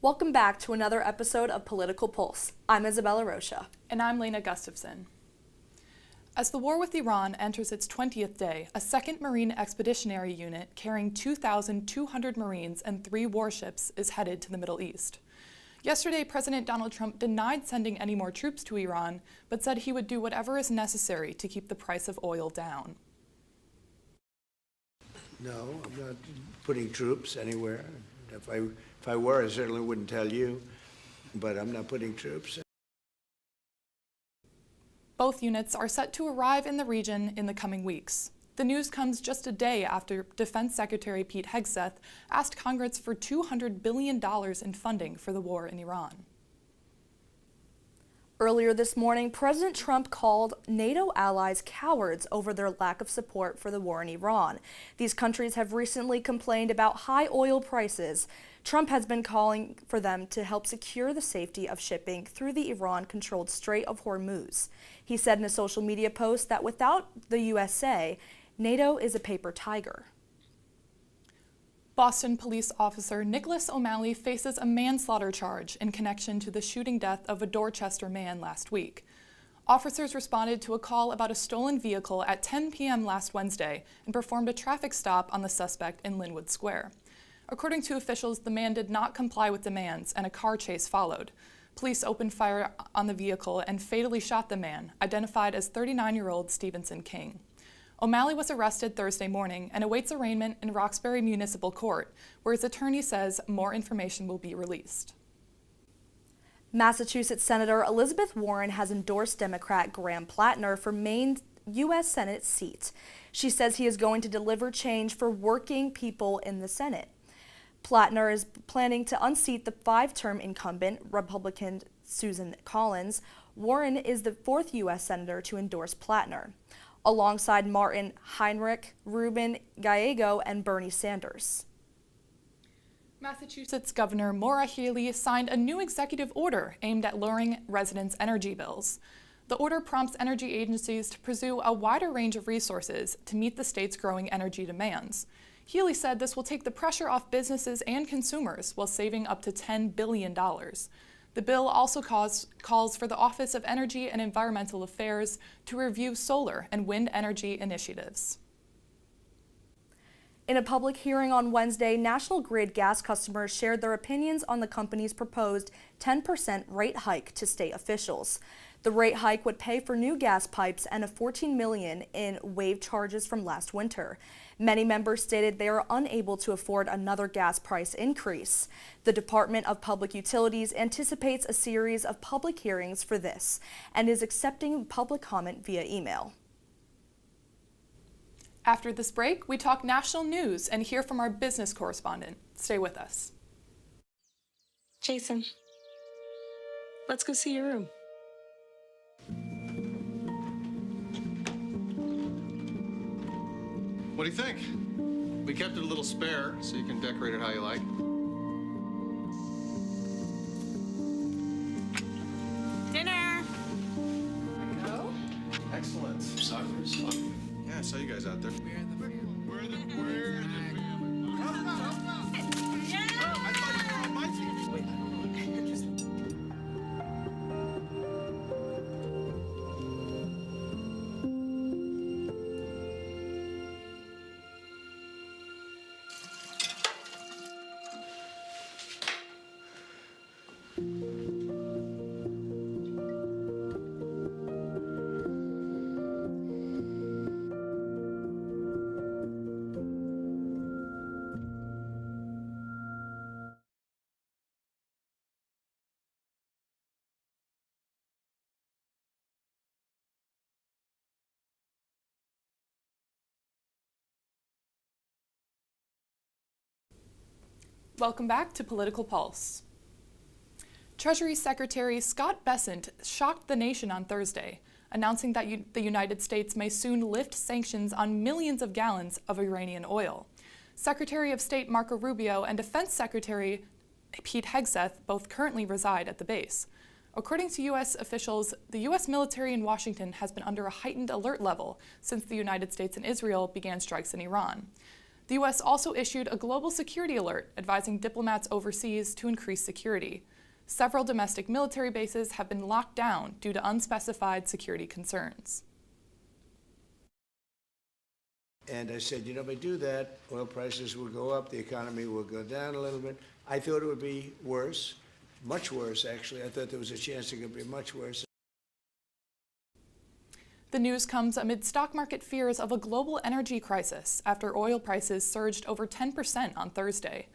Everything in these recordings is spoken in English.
Welcome back to another episode of Political Pulse. I'm Isabella Rocha. And I'm Lena Gustafson. As the war with Iran enters its 20th day, a second Marine Expeditionary Unit carrying 2,200 Marines and 3 warships is headed to the Middle East. Yesterday, President Donald Trump denied sending any more troops to Iran, but said he would do whatever is necessary to keep the price of oil down. No, I'm not putting troops anywhere. If I were, I certainly wouldn't tell you, but I'm not putting troops. Both units are set to arrive in the region in the coming weeks. The news comes just a day after Defense Secretary Pete Hegseth asked Congress for $200 billion in funding for the war in Iran. Earlier this morning, President Trump called NATO allies cowards over their lack of support for the war in Iran. These countries have recently complained about high oil prices. Trump has been calling for them to help secure the safety of shipping through the Iran-controlled Strait of Hormuz. He said in a social media post that without the USA, NATO is a paper tiger. Boston police officer Nicholas O'Malley faces a manslaughter charge in connection to the shooting death of a Dorchester man last week. Officers responded to a call about a stolen vehicle at 10 p.m. last Wednesday and performed a traffic stop on the suspect in Linwood Square. According to officials, the man did not comply with demands and a car chase followed. Police opened fire on the vehicle and fatally shot the man, identified as 39-year-old Stevenson King. O'Malley was arrested Thursday morning and awaits arraignment in Roxbury Municipal Court, where his attorney says more information will be released. Massachusetts Senator Elizabeth Warren has endorsed Democrat Graham Plattner for Maine's U.S. Senate seat. She says he is going to deliver change for working people in the Senate. Plattner is planning to unseat the 5-term incumbent, Republican Susan Collins. Warren is the 4th U.S. Senator to endorse Plattner, alongside Martin Heinrich, Ruben Gallego, and Bernie Sanders. Massachusetts Governor Maura Healey signed a new executive order aimed at lowering residents' energy bills. The order prompts energy agencies to pursue a wider range of resources to meet the state's growing energy demands. Healey said this will take the pressure off businesses and consumers while saving up to $10 billion. The bill also calls for the Office of Energy and Environmental Affairs to review solar and wind energy initiatives. In a public hearing on Wednesday, National Grid gas customers shared their opinions on the company's proposed 10% rate hike to state officials. The rate hike would pay for new gas pipes and a $14 million in waived charges from last winter. Many members stated they are unable to afford another gas price increase. The Department of Public Utilities anticipates a series of public hearings for this and is accepting public comment via email. After this break, we talk national news and hear from our business correspondent. Stay with us. Jason, let's go see your room. What do you think? We kept it a little spare, so you can decorate it how you like. Dinner! Go. Excellent. Sorry for this fun. Yeah, I saw you guys out there. We're the family. Help out. Yeah! I thought you were on my team. Wait, Welcome back to Political Pulse. Treasury Secretary Scott Bessent shocked the nation on Thursday, announcing that the United States may soon lift sanctions on millions of gallons of Iranian oil. Secretary of State Marco Rubio and Defense Secretary Pete Hegseth both currently reside at the base. According to U.S. officials, the U.S. military in Washington has been under a heightened alert level since the United States and Israel began strikes in Iran. The U.S. also issued a global security alert advising diplomats overseas to increase security. Several domestic military bases have been locked down due to unspecified security concerns. And I said, you know, if I do that, oil prices will go up, the economy will go down a little bit. I thought it would be worse, much worse, actually. I thought there was a chance it could be much worse. The news comes amid stock market fears of a global energy crisis after oil prices surged over 10% on Thursday.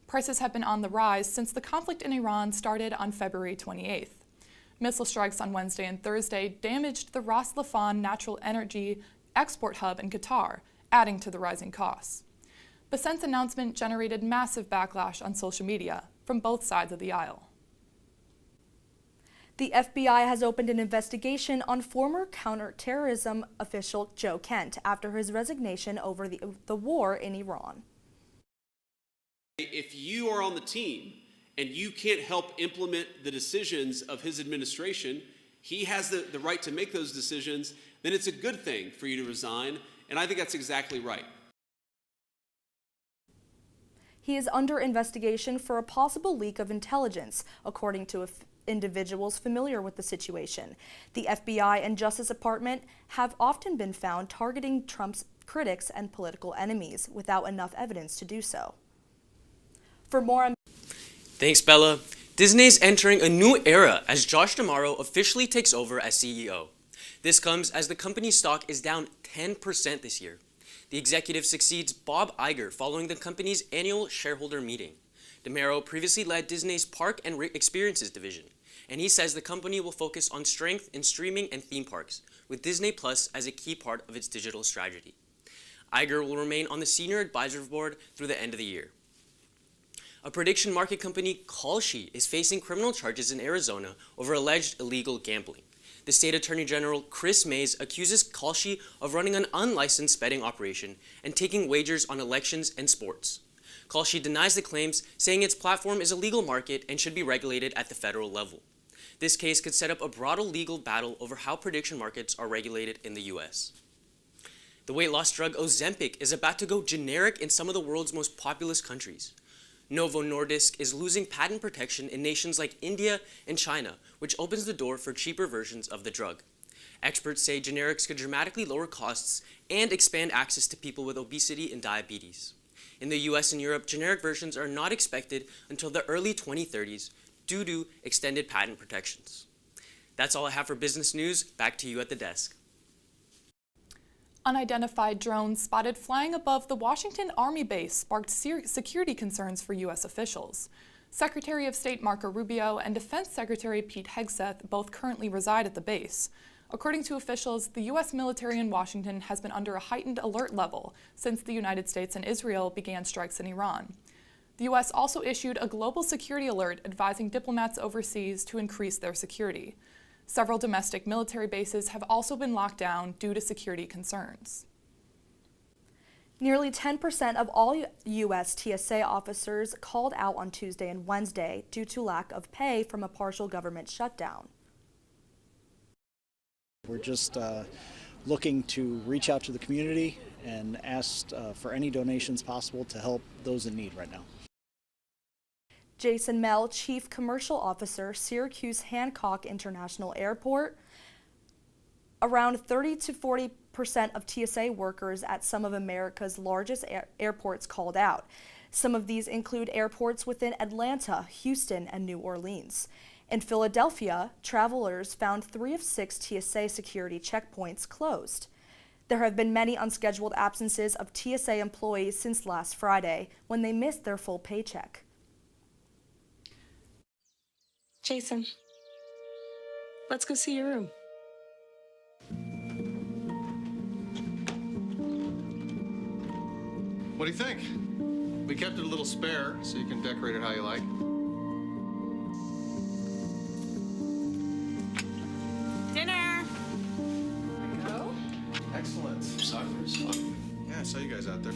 Prices have been on the rise since the conflict in Iran started on February 28th. Missile strikes on Wednesday and Thursday damaged the Ras Laffan natural energy export hub in Qatar, adding to the rising costs. Besant's announcement generated massive backlash on social media from both sides of the aisle. The FBI has opened an investigation on former counterterrorism official Joe Kent after his resignation over the war in Iran. If you are on the team and you can't help implement the decisions of his administration, he has the right to make those decisions, then it's a good thing for you to resign, and I think that's exactly right. He is under investigation for a possible leak of intelligence, according to individuals familiar with the situation. The FBI and Justice Department have often been found targeting Trump's critics and political enemies without enough evidence to do so. For more on Thanks, Bella. Disney's entering a new era as Josh D'Amaro officially takes over as CEO. This comes as the company's stock is down 10% this year. The executive succeeds Bob Iger following the company's annual shareholder meeting. D'Amaro previously led Disney's Park and Experiences division, and he says the company will focus on strength in streaming and theme parks, with Disney Plus as a key part of its digital strategy. Iger will remain on the senior advisory board through the end of the year. A prediction market company, Kalshi, is facing criminal charges in Arizona over alleged illegal gambling. The state attorney general, Chris Mays, accuses Kalshi of running an unlicensed betting operation and taking wagers on elections and sports. Kalshi denies the claims, saying its platform is a legal market and should be regulated at the federal level. This case could set up a broader legal battle over how prediction markets are regulated in the U.S. The weight loss drug Ozempic is about to go generic in some of the world's most populous countries. Novo Nordisk is losing patent protection in nations like India and China, which opens the door for cheaper versions of the drug. Experts say generics could dramatically lower costs and expand access to people with obesity and diabetes. In the US and Europe, generic versions are not expected until the early 2030s due to extended patent protections. That's all I have for business news. Back to you at the desk. Unidentified drones spotted flying above the Washington Army base sparked security concerns for U.S. officials. Secretary of State Marco Rubio and Defense Secretary Pete Hegseth both currently reside at the base. According to officials, the U.S. military in Washington has been under a heightened alert level since the United States and Israel began strikes in Iran. The U.S. also issued a global security alert advising diplomats overseas to increase their security. Several domestic military bases have also been locked down due to security concerns. Nearly 10% of all U.S. TSA officers called out on Tuesday and Wednesday due to lack of pay from a partial government shutdown. We're just looking to reach out to the community and ask for any donations possible to help those in need right now. Jason Mell, Chief Commercial Officer, Syracuse Hancock International Airport. Around 30 to 40% of TSA workers at some of America's largest airports called out. Some of these include airports within Atlanta, Houston, and New Orleans. In Philadelphia, travelers found 3 of 6 TSA security checkpoints closed. There have been many unscheduled absences of TSA employees since last Friday, when they missed their full paycheck. Jason, let's go see your room. What do you think? We kept it a little spare so you can decorate it how you like. Dinner! Go. Excellent. Soccer is fun. Yeah, I saw you guys out there.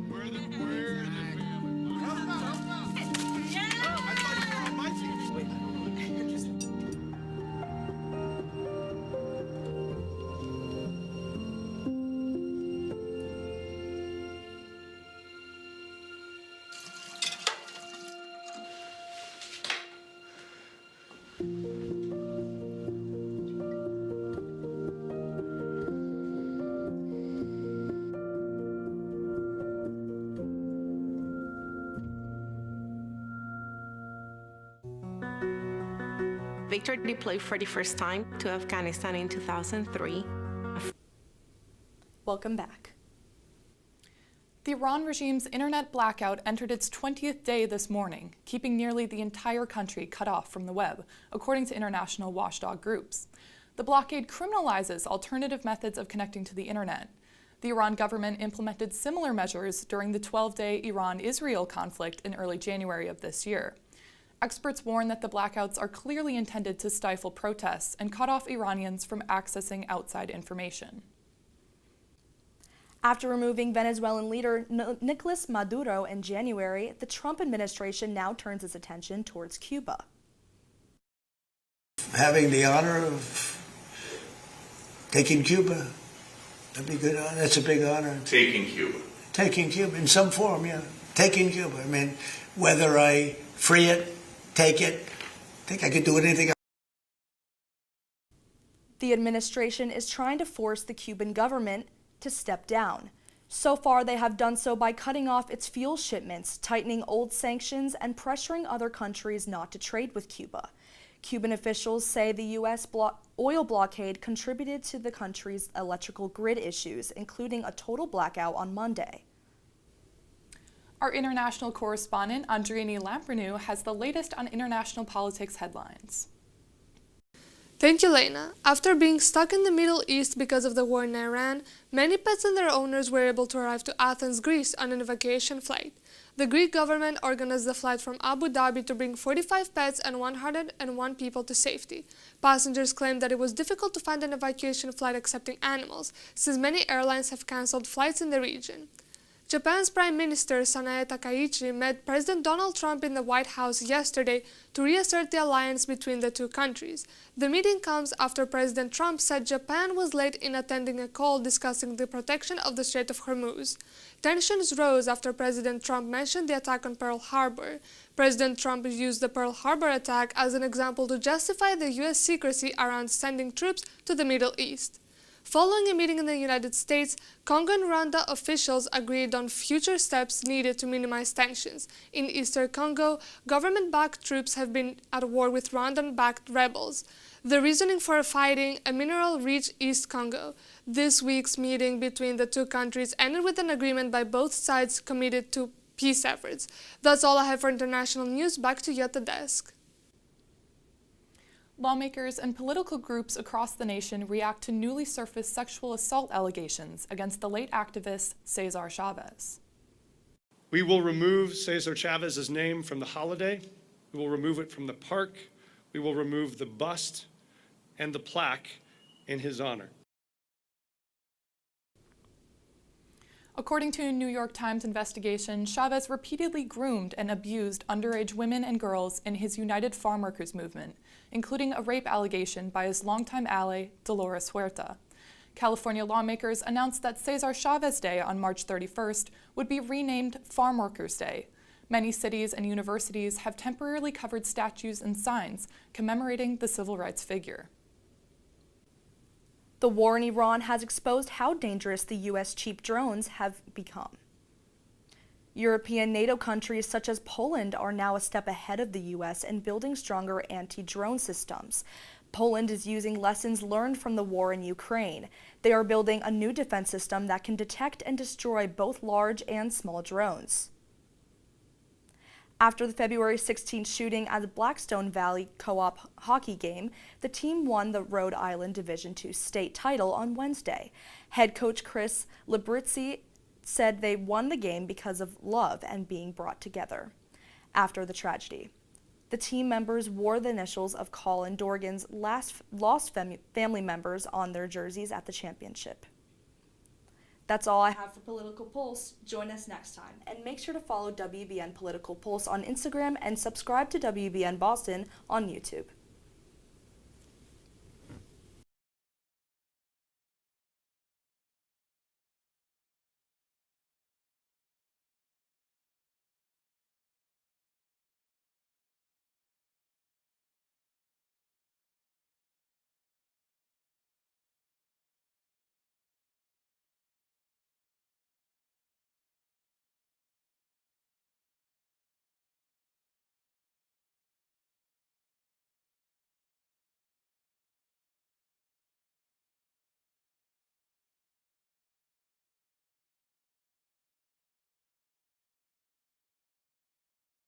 We're the family. Help him out, help him out. I thought you were on my team. Victor deployed for the first time to Afghanistan in 2003. Welcome back. The Iran regime's internet blackout entered its 20th day this morning, keeping nearly the entire country cut off from the web, according to international watchdog groups. The blockade criminalizes alternative methods of connecting to the internet. The Iran government implemented similar measures during the 12-day Iran-Israel conflict in early January of this year. Experts warn that the blackouts are clearly intended to stifle protests and cut off Iranians from accessing outside information. After removing Venezuelan leader Nicolas Maduro in January, the Trump administration now turns its attention towards Cuba. Having the honor of taking Cuba, that'd be good. That's a big honor. Taking Cuba. Taking Cuba in some form, yeah. Taking Cuba. I mean, whether I free it, take it, I think I could do anything. The administration is trying to force the Cuban government to step down. So far, they have done so by cutting off its fuel shipments, tightening old sanctions, and pressuring other countries not to trade with Cuba. Cuban officials say the U.S. oil blockade contributed to the country's electrical grid issues, including a total blackout on Monday. Our international correspondent, Andriani Lamprenou, has the latest on international politics headlines. Thank you, Lena. After being stuck in the Middle East because of the war in Iran, many pets and their owners were able to arrive to Athens, Greece on an evacuation flight. The Greek government organized the flight from Abu Dhabi to bring 45 pets and 101 people to safety. Passengers claimed that it was difficult to find an evacuation flight accepting animals, since many airlines have cancelled flights in the region. Japan's Prime Minister Sanae Takaichi met President Donald Trump in the White House yesterday to reassert the alliance between the two countries. The meeting comes after President Trump said Japan was late in attending a call discussing the protection of the Strait of Hormuz. Tensions rose after President Trump mentioned the attack on Pearl Harbor. President Trump used the Pearl Harbor attack as an example to justify the U.S. secrecy around sending troops to the Middle East. Following a meeting in the United States, Congo and Rwanda officials agreed on future steps needed to minimize tensions. In eastern Congo, government-backed troops have been at war with Rwandan-backed rebels. The reasoning for fighting a mineral-rich East Congo. This week's meeting between the two countries ended with an agreement by both sides committed to peace efforts. That's all I have for international news. Back to you at the desk. Lawmakers and political groups across the nation react to newly surfaced sexual assault allegations against the late activist Cesar Chavez. We will remove Cesar Chavez's name from the holiday. We will remove it from the park. We will remove the bust and the plaque in his honor. According to a New York Times investigation, Chavez repeatedly groomed and abused underage women and girls in his United Farm Workers movement, including a rape allegation by his longtime ally, Dolores Huerta. California lawmakers announced that Cesar Chavez Day on March 31st would be renamed Farm Workers Day. Many cities and universities have temporarily covered statues and signs commemorating the civil rights figure. The war in Iran has exposed how dangerous the U.S. cheap drones have become. European NATO countries such as Poland are now a step ahead of the U.S. in building stronger anti-drone systems. Poland is using lessons learned from the war in Ukraine. They are building a new defense system that can detect and destroy both large and small drones. After the February 16th shooting at the Blackstone Valley Co-op hockey game, the team won the Rhode Island Division II state title on Wednesday. Head coach Chris Librizzi said they won the game because of love and being brought together. After the tragedy, the team members wore the initials of Colin Dorgan's lost family members on their jerseys at the championship. That's all I have for Political Pulse. Join us next time, and make sure to follow WEBN Political Pulse on Instagram and subscribe to WEBN Boston on YouTube.